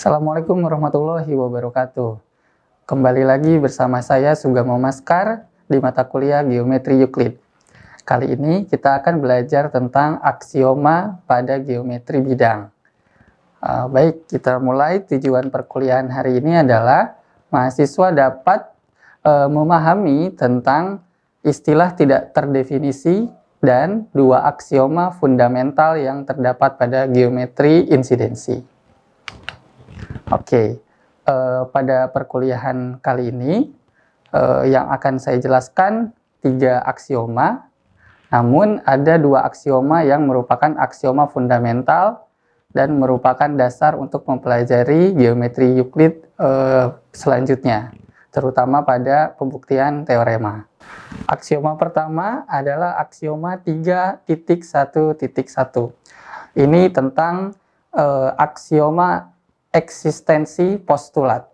Assalamualaikum warahmatullahi wabarakatuh. Kembali lagi bersama saya Sugamo Maskar di mata kuliah Geometri Euclid. Kali ini kita akan belajar tentang aksioma pada geometri bidang. Baik, kita mulai. Tujuan perkuliahan hari ini adalah mahasiswa dapat memahami tentang istilah tidak terdefinisi dan dua aksioma fundamental yang terdapat pada geometri insidensi. Oke, pada perkuliahan kali ini yang akan saya jelaskan 3 aksioma, namun ada 2 aksioma yang merupakan aksioma fundamental dan merupakan dasar untuk mempelajari geometri Euclid selanjutnya, terutama pada pembuktian teorema. Aksioma pertama adalah aksioma 3.1.1. Ini tentang aksioma eksistensi postulat.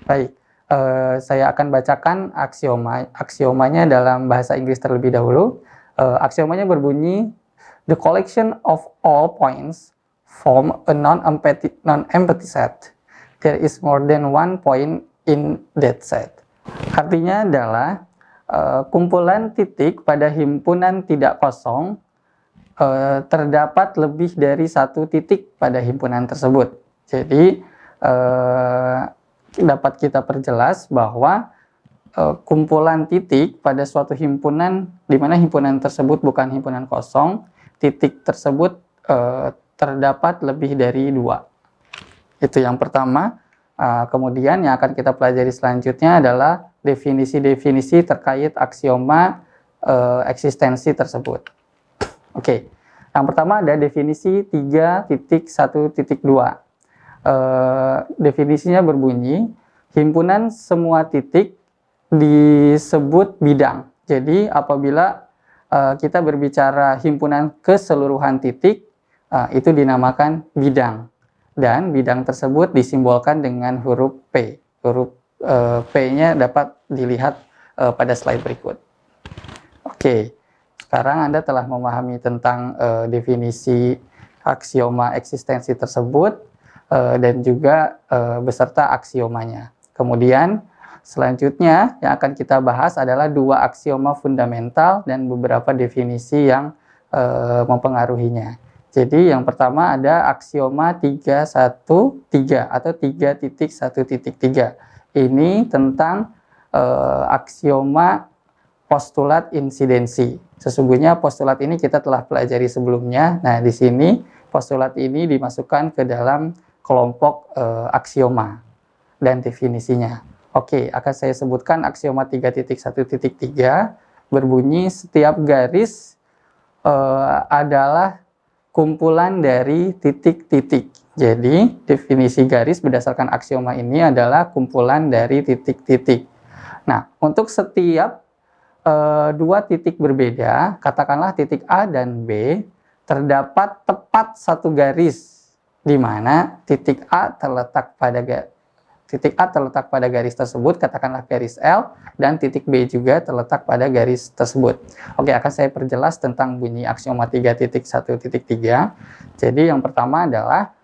Baik, saya akan bacakan aksiomanya dalam bahasa Inggris terlebih dahulu. Aksiomanya berbunyi, the collection of all points form a non-empty set. There is more than one point in that set. Artinya adalah kumpulan titik pada himpunan tidak kosong terdapat lebih dari satu titik pada himpunan tersebut. Jadi dapat kita perjelas bahwa kumpulan titik pada suatu himpunan di mana himpunan tersebut bukan himpunan kosong, titik tersebut terdapat lebih dari 2. Itu yang pertama. Kemudian yang akan kita pelajari selanjutnya adalah definisi-definisi terkait aksioma eksistensi tersebut. Oke. Yang pertama ada definisi 3.1.2. Definisinya berbunyi, himpunan semua titik disebut bidang. Jadi apabila kita berbicara himpunan keseluruhan titik, itu dinamakan bidang. Dan bidang tersebut disimbolkan dengan huruf P. Huruf P-nya dapat dilihat pada slide berikut. Oke, sekarang Anda telah memahami tentang definisi aksioma eksistensi tersebut dan juga beserta aksiomanya. Kemudian selanjutnya yang akan kita bahas adalah 2 aksioma fundamental dan beberapa definisi yang mempengaruhinya. Jadi yang pertama ada aksioma 3.1.3 atau 3.1.3. Ini tentang aksioma postulat insidensi. Sesungguhnya postulat ini kita telah pelajari sebelumnya. Nah, di sini postulat ini dimasukkan ke dalam kelompok aksioma dan definisinya. Oke, akan saya sebutkan aksioma 3.1.3 berbunyi setiap garis adalah kumpulan dari titik-titik. Jadi, definisi garis berdasarkan aksioma ini adalah kumpulan dari titik-titik. Nah, untuk setiap 2 titik berbeda, katakanlah titik A dan B, terdapat tepat satu garis di mana titik A terletak pada garis tersebut, katakanlah garis L, dan titik B juga terletak pada garis tersebut. Oke, akan saya perjelas tentang bunyi aksioma 3.1.3. Jadi yang pertama adalah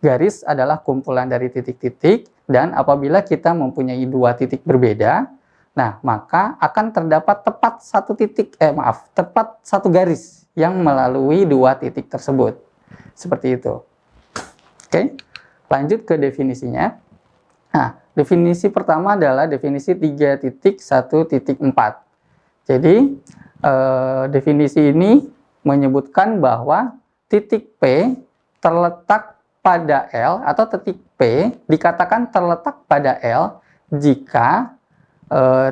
garis adalah kumpulan dari titik-titik, dan apabila kita mempunyai 2 titik berbeda, nah maka akan terdapat tepat satu garis yang melalui 2 titik tersebut. Seperti itu. Oke, lanjut ke definisinya. Nah, definisi pertama adalah definisi 3.1.4. Jadi, definisi ini menyebutkan bahwa titik P terletak pada L atau titik P dikatakan terletak pada L jika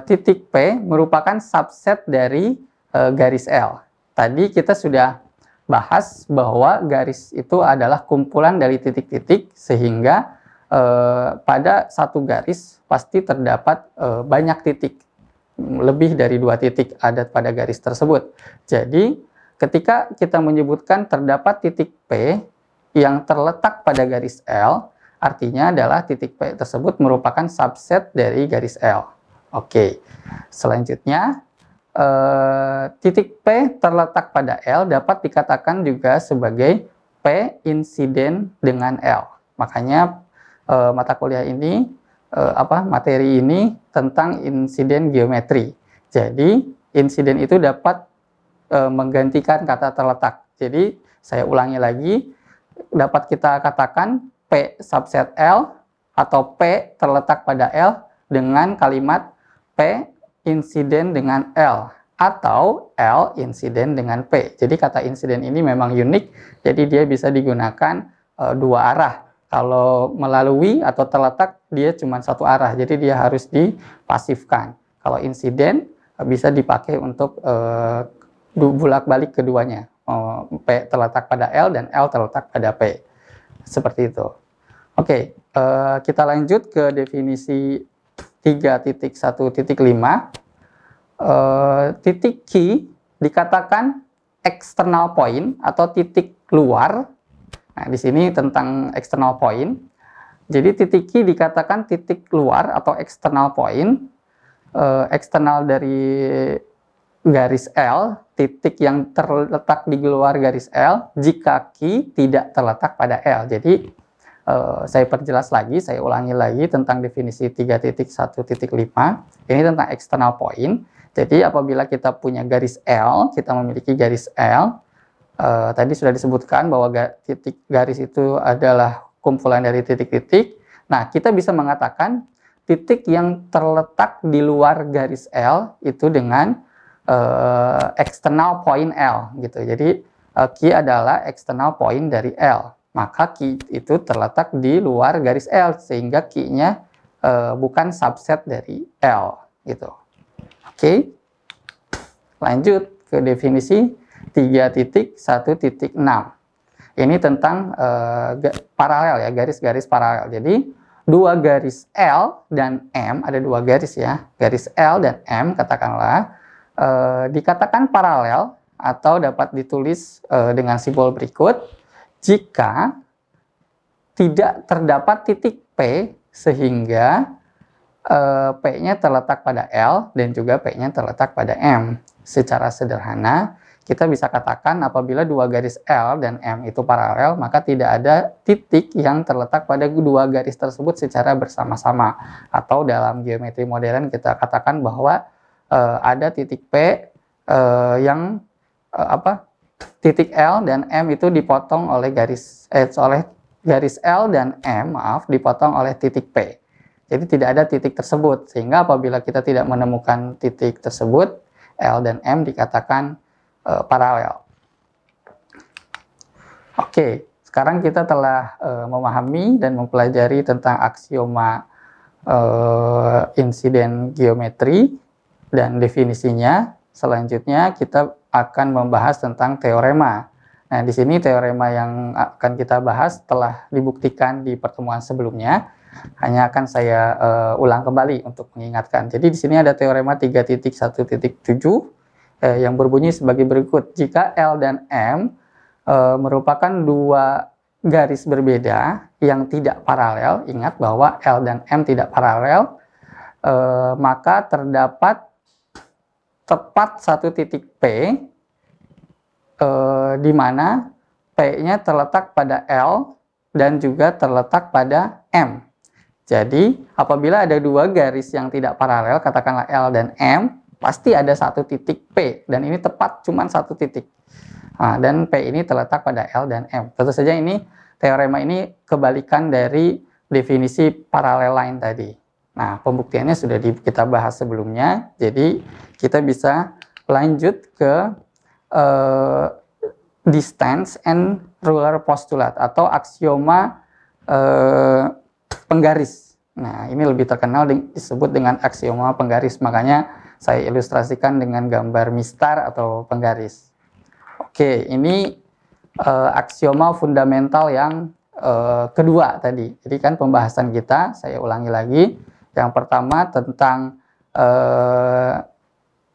titik P merupakan subset dari garis L. Tadi kita sudah bahas bahwa garis itu adalah kumpulan dari titik-titik, sehingga pada satu garis pasti terdapat banyak titik, lebih dari 2 titik ada pada garis tersebut. Jadi ketika kita menyebutkan terdapat titik P yang terletak pada garis L, artinya adalah titik P tersebut merupakan subset dari garis L. Oke, selanjutnya titik P terletak pada L dapat dikatakan juga sebagai P insiden dengan L. Makanya mata kuliah ini materi ini tentang insiden geometri. Jadi insiden itu dapat menggantikan kata terletak. Jadi saya ulangi lagi, dapat kita katakan P subset L atau P terletak pada L dengan kalimat P insiden dengan L atau L insiden dengan P. Jadi kata insiden ini memang unik, jadi dia bisa digunakan dua arah. Kalau melalui atau terletak dia cuma satu arah, jadi dia harus dipasifkan. Kalau insiden bisa dipakai untuk bolak-balik keduanya. P terletak pada L dan L terletak pada P. Seperti itu. Oke, kita lanjut ke definisi 3.1.5. Titik key dikatakan external point atau titik luar. Nah, di sini tentang external point. Jadi titik key dikatakan titik luar atau external point. Eksternal dari garis L, titik yang terletak di luar garis L jika key tidak terletak pada L. Jadi saya perjelas lagi, saya ulangi lagi tentang definisi 3.1.5. Ini tentang external point. Jadi apabila kita punya garis L, kita memiliki garis L, tadi sudah disebutkan bahwa titik garis itu adalah kumpulan dari titik-titik. Nah, kita bisa mengatakan titik yang terletak di luar garis L itu dengan external point L gitu. Jadi key adalah external point dari L. Maka key itu terletak di luar garis L sehingga key-nya bukan subset dari L gitu. Oke. Lanjut ke definisi 3.1.6. Ini tentang paralel ya, garis-garis paralel. Jadi dua garis L dan M, ada dua garis ya, garis L dan M katakanlah dikatakan paralel atau dapat ditulis dengan simbol berikut jika tidak terdapat titik P sehingga P-nya terletak pada L dan juga P-nya terletak pada M. Secara sederhana, kita bisa katakan apabila dua garis L dan M itu paralel, maka tidak ada titik yang terletak pada dua garis tersebut secara bersama-sama. Atau dalam geometri modern kita katakan bahwa ada titik P yang titik L dan M itu dipotong oleh garis L dan M, dipotong oleh titik P. Jadi tidak ada titik tersebut, sehingga apabila kita tidak menemukan titik tersebut, L dan M dikatakan paralel. Oke, sekarang kita telah memahami dan mempelajari tentang aksioma insiden geometri dan definisinya. Selanjutnya kita akan membahas tentang teorema. Nah, di sini teorema yang akan kita bahas telah dibuktikan di pertemuan sebelumnya. Hanya akan saya ulang kembali untuk mengingatkan. Jadi di sini ada teorema 3.1.7 yang berbunyi sebagai berikut. Jika L dan M merupakan dua garis berbeda yang tidak paralel, ingat bahwa L dan M tidak paralel, maka terdapat tepat satu titik P di mana P-nya terletak pada L dan juga terletak pada M. Jadi, apabila ada dua garis yang tidak paralel, katakanlah L dan M, pasti ada satu titik P, dan ini tepat cuma satu titik. Nah, dan P ini terletak pada L dan M. Tentu saja ini, teorema ini kebalikan dari definisi paralel line tadi. Nah, pembuktiannya sudah kita bahas sebelumnya, jadi kita bisa lanjut ke distance and ruler postulate, atau aksioma penggaris. Nah, ini lebih terkenal disebut dengan aksioma penggaris. Makanya saya ilustrasikan dengan gambar mistar atau penggaris. Oke, ini aksioma fundamental yang kedua tadi. Jadi kan pembahasan kita, saya ulangi lagi. Yang pertama tentang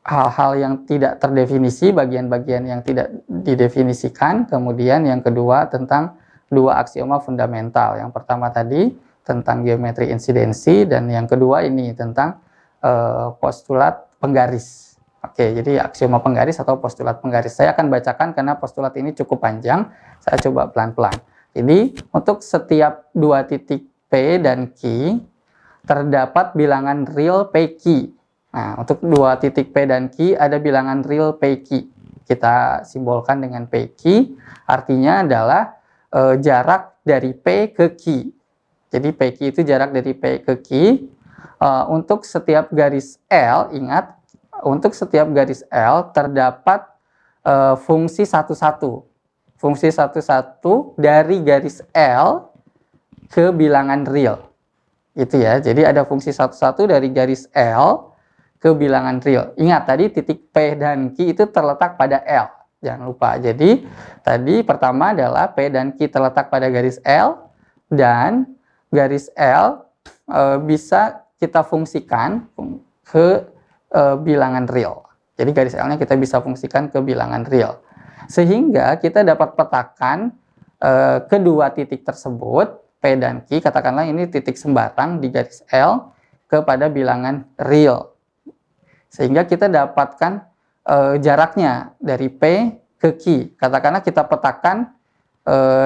hal-hal yang tidak terdefinisi, bagian-bagian yang tidak didefinisikan. Kemudian yang kedua tentang dua aksioma fundamental. Yang pertama tadi tentang geometri insidensi, dan yang kedua ini tentang postulat penggaris. Oke, jadi aksioma penggaris atau postulat penggaris. Saya akan bacakan karena postulat ini cukup panjang. Saya coba pelan-pelan. Jadi untuk setiap dua titik P dan Q terdapat bilangan real PQ. Nah, untuk dua titik P dan Q ada bilangan real PQ. Kita simbolkan dengan PQ, artinya adalah jarak dari P ke Q. Jadi PQ itu jarak dari P ke Q. Untuk setiap garis L, ingat, untuk setiap garis L terdapat fungsi satu-satu. Fungsi satu-satu dari garis L ke bilangan real. Gitu ya. Jadi ada fungsi satu-satu dari garis L ke bilangan real. Ingat tadi titik P dan Q itu terletak pada L. Jangan lupa. Jadi tadi pertama adalah P dan Q terletak pada garis L, dan garis L bisa kita fungsikan ke bilangan real. Jadi garis L-nya kita bisa fungsikan ke bilangan real. Sehingga kita dapat petakan kedua titik tersebut, P dan Q, katakanlah ini titik sembarang di garis L kepada bilangan real. Sehingga kita dapatkan jaraknya dari P ke Q. Katakanlah kita petakan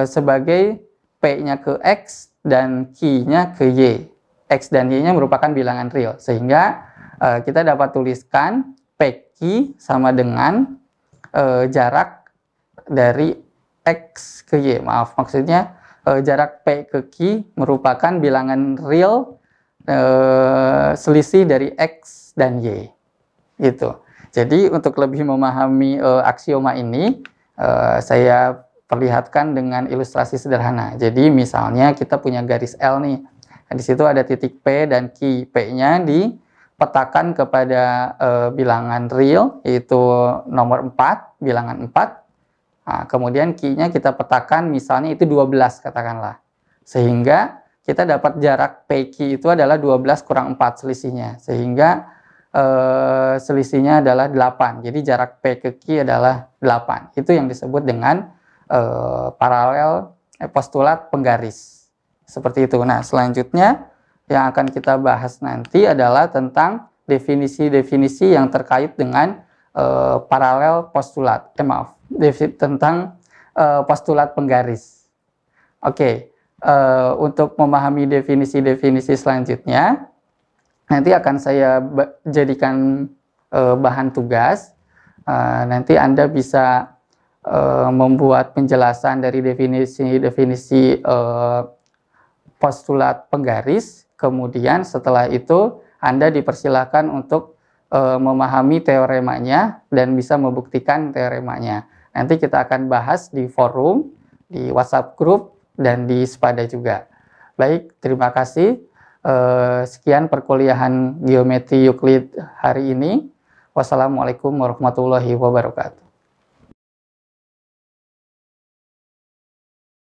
sebagai P-nya ke X dan Q-nya ke Y. X dan Y-nya merupakan bilangan real. Sehingga kita dapat tuliskan PQ sama dengan jarak dari X ke Y. Maaf, maksudnya jarak P ke Q merupakan bilangan real selisih dari X dan Y. Gitu. Jadi untuk lebih memahami aksioma ini, saya perlihatkan dengan ilustrasi sederhana. Jadi misalnya kita punya garis L nih. Di situ ada titik P dan Q. P-nya dipetakan kepada bilangan real, yaitu nomor 4, bilangan 4. Nah, kemudian Q-nya kita petakan misalnya itu 12 katakanlah. Sehingga kita dapat jarak PQ itu adalah 12 kurang 4 selisihnya. Sehingga selisihnya adalah 8. Jadi jarak P ke Q adalah 8. Itu yang disebut dengan paralel postulat penggaris. Seperti itu. Nah, selanjutnya yang akan kita bahas nanti adalah tentang definisi-definisi yang terkait dengan paralel postulat. Tentang postulat penggaris. Oke, untuk memahami definisi-definisi selanjutnya, nanti akan saya jadikan bahan tugas. Nanti Anda bisa membuat penjelasan dari definisi-definisi postulat penggaris. Kemudian setelah itu Anda dipersilakan untuk memahami teoremanya dan bisa membuktikan teoremanya. Nanti kita akan bahas di forum, di WhatsApp group, dan di Spada juga. Baik, terima kasih. Sekian perkuliahan Geometri Euclid hari ini. Wassalamualaikum warahmatullahi wabarakatuh.